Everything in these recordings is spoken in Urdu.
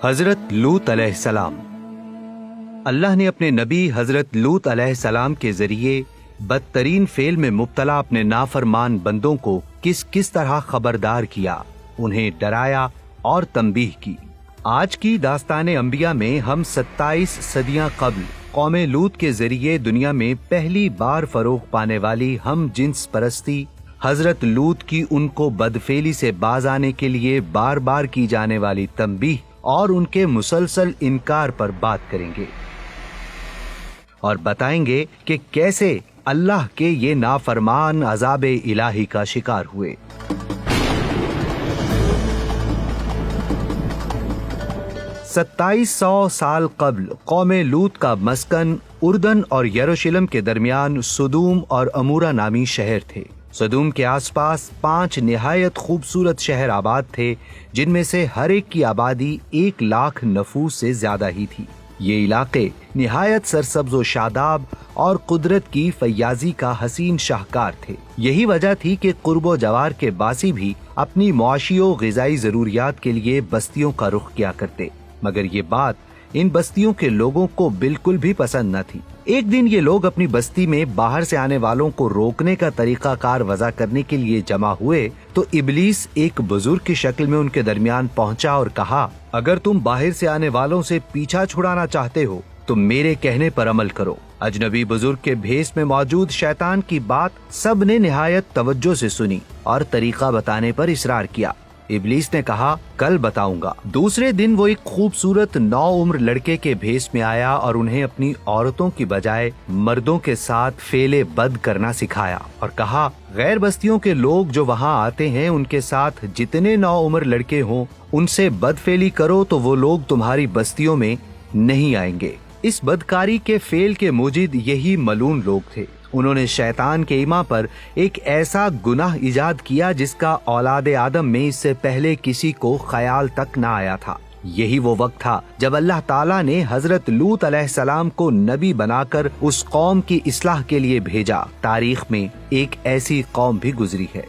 حضرت لوط علیہ السلام۔ اللہ نے اپنے نبی حضرت لوط علیہ السلام کے ذریعے بدترین فعل میں مبتلا اپنے نافرمان بندوں کو کس کس طرح خبردار کیا، انہیں ڈرایا اور تنبیہ کی۔ آج کی داستان انبیاء میں ہم 27 صدیاں قبل قوم لوط کے ذریعے دنیا میں پہلی بار فروغ پانے والی ہم جنس پرستی حضرت لوط کی ان کو بدفعلی سے باز آنے کے لیے بار بار کی جانے والی تنبیہ اور ان کے مسلسل انکار پر بات کریں گے، اور بتائیں گے کہ کیسے اللہ کے یہ نافرمان عذاب الہی کا شکار ہوئے۔ 2700 سال قبل قوم لوط کا مسکن اردن اور یروشلم کے درمیان سدوم اور عمورہ نامی شہر تھے۔ سدوم کے آس پاس 5 نہایت خوبصورت شہر آباد تھے، جن میں سے ہر ایک کی آبادی 1 لاکھ نفوس سے زیادہ ہی تھی۔ یہ علاقے نہایت سرسبز و شاداب اور قدرت کی فیاضی کا حسین شاہکار تھے۔ یہی وجہ تھی کہ قرب و جوار کے باسی بھی اپنی معاشی و غذائی ضروریات کے لیے بستیوں کا رخ کیا کرتے، مگر یہ بات ان بستیوں کے لوگوں کو بالکل بھی پسند نہ تھی۔ ایک دن یہ لوگ اپنی بستی میں باہر سے آنے والوں کو روکنے کا طریقہ کار وضع کرنے کے لیے جمع ہوئے تو ابلیس ایک بزرگ کی شکل میں ان کے درمیان پہنچا اور کہا، اگر تم باہر سے آنے والوں سے پیچھا چھڑانا چاہتے ہو تو میرے کہنے پر عمل کرو۔ اجنبی بزرگ کے بھیس میں موجود شیطان کی بات سب نے نہایت توجہ سے سنی اور طریقہ بتانے پر اصرار کیا۔ ابلیس نے کہا، کل بتاؤں گا۔ دوسرے دن وہ ایک خوبصورت نوعمر لڑکے کے بھیس میں آیا اور انہیں اپنی عورتوں کی بجائے مردوں کے ساتھ فعل بد کرنا سکھایا اور کہا، غیر بستیوں کے لوگ جو وہاں آتے ہیں ان کے ساتھ جتنے نوعمر لڑکے ہوں ان سے بدفعلی کرو تو وہ لوگ تمہاری بستیوں میں نہیں آئیں گے۔ اس بدکاری کے فعل کے موجد یہی ملعون لوگ تھے۔ انہوں نے شیطان کے ایما پر ایک ایسا گناہ ایجاد کیا جس کا اولاد آدم میں اس سے پہلے کسی کو خیال تک نہ آیا تھا۔ یہی وہ وقت تھا جب اللہ تعالیٰ نے حضرت لوط علیہ السلام کو نبی بنا کر اس قوم کی اصلاح کے لیے بھیجا۔ تاریخ میں ایک ایسی قوم بھی گزری ہے۔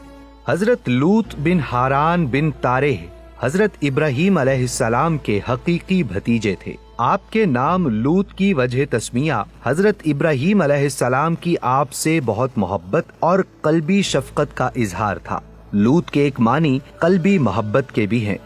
حضرت لوط بن حاران بن تارح حضرت ابراہیم علیہ السلام کے حقیقی بھتیجے تھے۔ آپ کے نام لوط کی وجہ تسمیہ حضرت ابراہیم علیہ السلام کی آپ سے بہت محبت اور قلبی شفقت کا اظہار تھا۔ لوط کے ایک معنی قلبی محبت کے بھی ہیں۔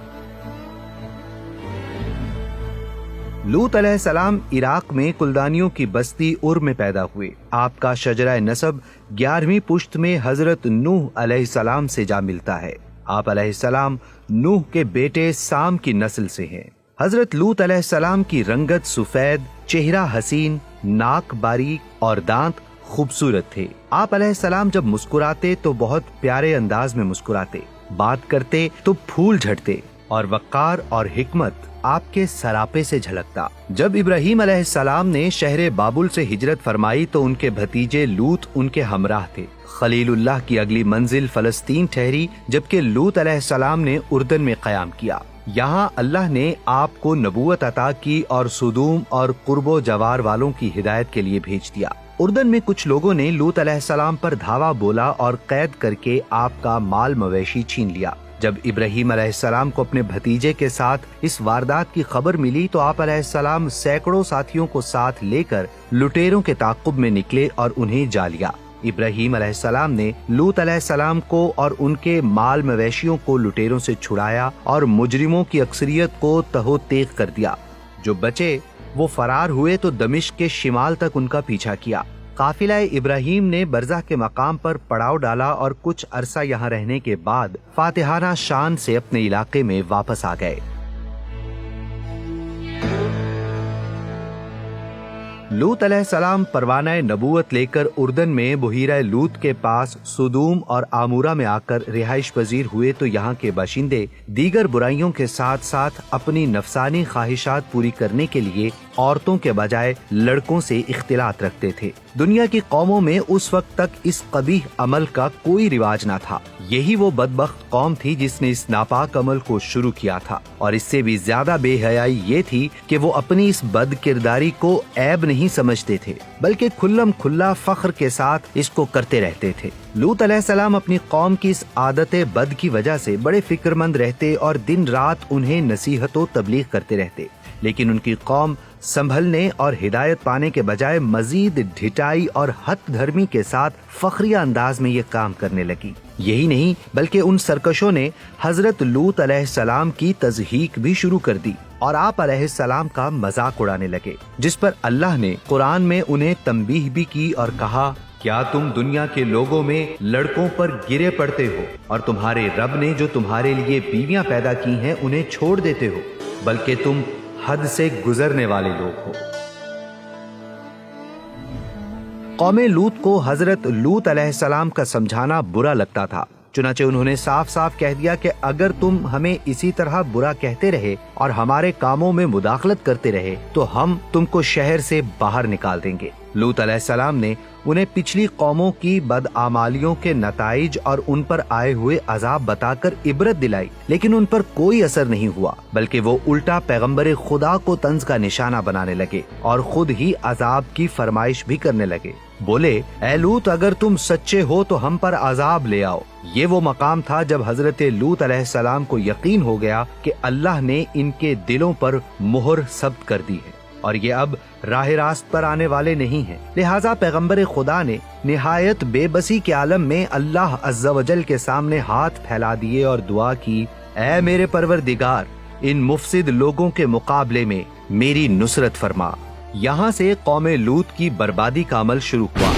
لوط علیہ السلام عراق میں کلدانیوں کی بستی ار میں پیدا ہوئے۔ آپ کا شجرہ نسب 11ویں پشت میں حضرت نوح علیہ السلام سے جا ملتا ہے۔ آپ علیہ السلام نوح کے بیٹے سام کی نسل سے ہیں۔ حضرت لوط علیہ السلام کی رنگت سفید، چہرہ حسین، ناک باریک اور دانت خوبصورت تھے۔ آپ علیہ السلام جب مسکراتے تو بہت پیارے انداز میں مسکراتے، بات کرتے تو پھول جھڑتے، اور وقار اور حکمت آپ کے سراپے سے جھلکتا۔ جب ابراہیم علیہ السلام نے شہر بابل سے ہجرت فرمائی تو ان کے بھتیجے لوط ان کے ہمراہ تھے۔ خلیل اللہ کی اگلی منزل فلسطین ٹھہری، جبکہ لوط علیہ السلام نے اردن میں قیام کیا۔ یہاں اللہ نے آپ کو نبوت عطا کی اور سدوم اور قرب و جوار والوں کی ہدایت کے لیے بھیج دیا۔ اردن میں کچھ لوگوں نے لوط علیہ السلام پر دھاوا بولا اور قید کر کے آپ کا مال مویشی چھین لیا۔ جب ابراہیم علیہ السلام کو اپنے بھتیجے کے ساتھ اس واردات کی خبر ملی تو آپ علیہ السلام سینکڑوں ساتھیوں کو ساتھ لے کر لٹیروں کے تعاقب میں نکلے اور انہیں جا لیا۔ ابراہیم علیہ السلام نے لوط علیہ السلام کو اور ان کے مال مویشیوں کو لٹیروں سے چھڑایا اور مجرموں کی اکثریت کو تہو تیغ کر دیا۔ جو بچے وہ فرار ہوئے تو دمشق کے شمال تک ان کا پیچھا کیا۔ قافلہ ابراہیم نے برزہ کے مقام پر پڑاؤ ڈالا اور کچھ عرصہ یہاں رہنے کے بعد فاتحانہ شان سے اپنے علاقے میں واپس آ گئے۔ لوط علیہ السلام پروانہ نبوت لے کر اردن میں بحیرہ لوط کے پاس سدوم اور آمورہ میں آ کر رہائش پذیر ہوئے تو یہاں کے باشندے دیگر برائیوں کے ساتھ ساتھ اپنی نفسانی خواہشات پوری کرنے کے لیے عورتوں کے بجائے لڑکوں سے اختلاط رکھتے تھے۔ دنیا کی قوموں میں اس وقت تک اس قبیح عمل کا کوئی رواج نہ تھا۔ یہی وہ بدبخت قوم تھی جس نے اس ناپاک عمل کو شروع کیا تھا، اور اس سے بھی زیادہ بے حیائی یہ تھی کہ وہ اپنی اس بد کرداری کو عیب نہیں سمجھتے تھے، بلکہ کھلم کھلا فخر کے ساتھ اس کو کرتے رہتے تھے۔ لوط علیہ السلام اپنی قوم کی اس عادت بد کی وجہ سے بڑے فکر مند رہتے اور دن رات انہیں نصیحت و تبلیغ کرتے رہتے، لیکن ان کی قوم سنبھلنے اور ہدایت پانے کے بجائے مزید ڈھٹائی اور ہت دھرمی کے ساتھ فخریہ انداز میں یہ کام کرنے لگی۔ یہی نہیں بلکہ ان سرکشوں نے حضرت لوط علیہ السلام کی تضحیک بھی شروع کر دی اور آپ علیہ السلام کا مذاق اڑانے لگے، جس پر اللہ نے قرآن میں انہیں تنبیہ بھی کی اور کہا، کیا تم دنیا کے لوگوں میں لڑکوں پر گرے پڑتے ہو اور تمہارے رب نے جو تمہارے لیے بیویاں پیدا کی ہیں انہیں چھوڑ دیتے ہو، بلکہ تم حد سے گزرنے والے لوگ ہو۔ قوم لوط کو حضرت لوط علیہ السلام کا سمجھانا برا لگتا تھا، چنانچہ انہوں نے صاف صاف کہہ دیا کہ اگر تم ہمیں اسی طرح برا کہتے رہے اور ہمارے کاموں میں مداخلت کرتے رہے تو ہم تم کو شہر سے باہر نکال دیں گے۔ لوط علیہ السلام نے انہیں پچھلی قوموں کی بدعمالیوں کے نتائج اور ان پر آئے ہوئے عذاب بتا کر عبرت دلائی، لیکن ان پر کوئی اثر نہیں ہوا، بلکہ وہ الٹا پیغمبر خدا کو طنز کا نشانہ بنانے لگے اور خود ہی عذاب کی فرمائش بھی کرنے لگے۔ بولے، اے لوط، اگر تم سچے ہو تو ہم پر عذاب لے آؤ۔ یہ وہ مقام تھا جب حضرت لوط علیہ السلام کو یقین ہو گیا کہ اللہ نے ان کے دلوں پر مہر ثبت کر دی ہے اور یہ اب راہ راست پر آنے والے نہیں ہیں، لہٰذا پیغمبر خدا نے نہایت بے بسی کے عالم میں اللہ عز و جل کے سامنے ہاتھ پھیلا دیے اور دعا کی، اے میرے پروردگار، ان مفسد لوگوں کے مقابلے میں میری نصرت فرما۔ یہاں سے قوم لوط کی بربادی کا عمل شروع ہوا۔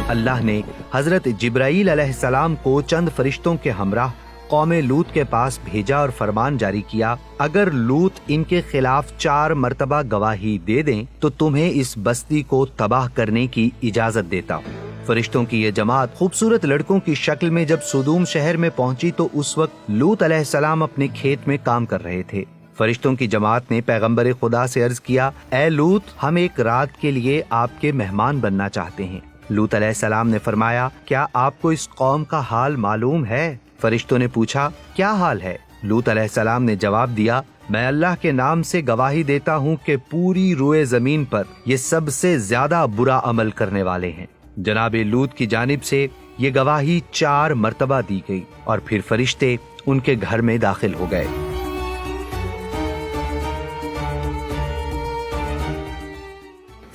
اللہ نے حضرت جبرائیل علیہ السلام کو چند فرشتوں کے ہمراہ قوم لوط کے پاس بھیجا اور فرمان جاری کیا، اگر لوط ان کے خلاف 4 مرتبہ گواہی دے دیں تو تمہیں اس بستی کو تباہ کرنے کی اجازت دیتا ہوں۔ فرشتوں کی یہ جماعت خوبصورت لڑکوں کی شکل میں جب سدوم شہر میں پہنچی تو اس وقت لوط علیہ السلام اپنے کھیت میں کام کر رہے تھے۔ فرشتوں کی جماعت نے پیغمبر خدا سے عرض کیا، اے لوط، ہم ایک رات کے لیے آپ کے مہمان بننا چاہتے ہیں۔ لوط علیہ السلام نے فرمایا، کیا آپ کو اس قوم کا حال معلوم ہے؟ فرشتوں نے پوچھا، کیا حال ہے؟ لوط علیہ السلام نے جواب دیا، میں اللہ کے نام سے گواہی دیتا ہوں کہ پوری روئے زمین پر یہ سب سے زیادہ برا عمل کرنے والے ہیں۔ جناب لوط کی جانب سے یہ گواہی 4 مرتبہ دی گئی اور پھر فرشتے ان کے گھر میں داخل ہو گئے۔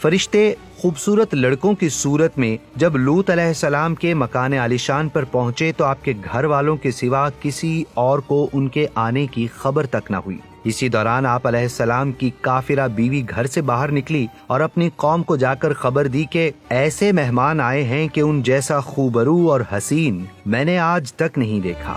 فرشتے خوبصورت لڑکوں کی صورت میں جب لوط علیہ السلام کے مکان عالیشان پر پہنچے تو آپ کے گھر والوں کے سوا کسی اور کو ان کے آنے کی خبر تک نہ ہوئی۔ اسی دوران آپ علیہ السلام کی کافرہ بیوی گھر سے باہر نکلی اور اپنی قوم کو جا کر خبر دی کہ ایسے مہمان آئے ہیں کہ ان جیسا خوبرو اور حسین میں نے آج تک نہیں دیکھا۔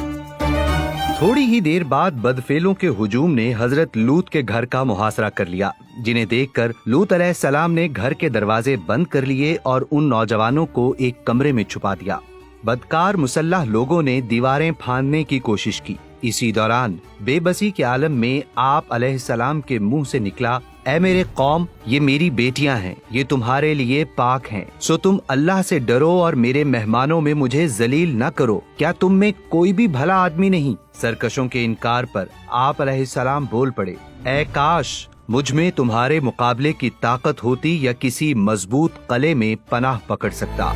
تھوڑی ہی دیر بعد بدفعلوں کے ہجوم نے حضرت لوط کے گھر کا محاصرہ کر لیا، جنہیں دیکھ کر لوط علیہ السلام نے گھر کے دروازے بند کر لیے اور ان نوجوانوں کو ایک کمرے میں چھپا دیا۔ بدکار مسلح لوگوں نے دیواریں پھاندنے کی کوشش کی۔ اسی دوران بے بسی کے عالم میں آپ علیہ السلام کے منہ سے نکلا، اے میرے قوم، یہ میری بیٹیاں ہیں، یہ تمہارے لیے پاک ہیں، سو تم اللہ سے ڈرو اور میرے مہمانوں میں مجھے ذلیل نہ کرو۔ کیا تم میں کوئی بھی بھلا آدمی نہیں؟ سرکشوں کے انکار پر آپ علیہ السلام بول پڑے، اے کاش مجھ میں تمہارے مقابلے کی طاقت ہوتی یا کسی مضبوط قلعے میں پناہ پکڑ سکتا۔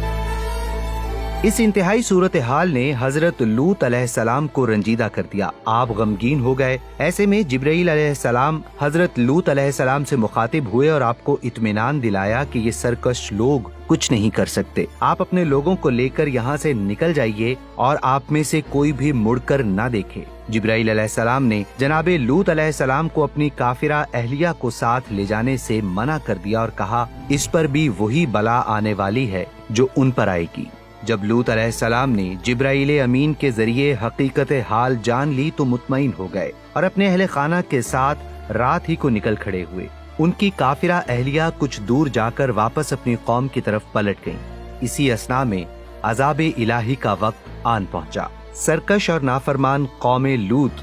اس انتہائی صورتحال نے حضرت لوط علیہ السلام کو رنجیدہ کر دیا۔ آپ غمگین ہو گئے۔ ایسے میں جبرائیل علیہ السلام حضرت لوط علیہ السلام سے مخاطب ہوئے اور آپ کو اطمینان دلایا کہ یہ سرکش لوگ کچھ نہیں کر سکتے، آپ اپنے لوگوں کو لے کر یہاں سے نکل جائیے اور آپ میں سے کوئی بھی مڑ کر نہ دیکھے۔ جبرائیل علیہ السلام نے جناب لوط علیہ السلام کو اپنی کافرہ اہلیہ کو ساتھ لے جانے سے منع کر دیا اور کہا، اس پر بھی وہی بلا آنے والی ہے جو ان پر آئے گی۔ جب لوط علیہ السلام نے جبرائیل امین کے ذریعے حقیقت حال جان لی تو مطمئن ہو گئے اور اپنے اہل خانہ کے ساتھ رات ہی کو نکل کھڑے ہوئے۔ ان کی کافرہ اہلیہ کچھ دور جا کر واپس اپنی قوم کی طرف پلٹ گئیں۔ اسی اثنا میں عذاب الہی کا وقت آن پہنچا۔ سرکش اور نافرمان قوم لوط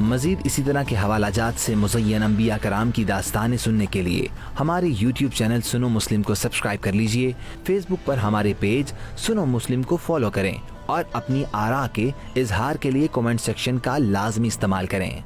مزید اسی طرح کے حوالہ جات سے مزین انبیاء کرام کی داستانیں سننے کے لیے ہمارے یوٹیوب چینل سنو مسلم کو سبسکرائب کر لیجئے، فیس بک پر ہمارے پیج سنو مسلم کو فالو کریں اور اپنی آراء کے اظہار کے لیے کمنٹ سیکشن کا لازمی استعمال کریں۔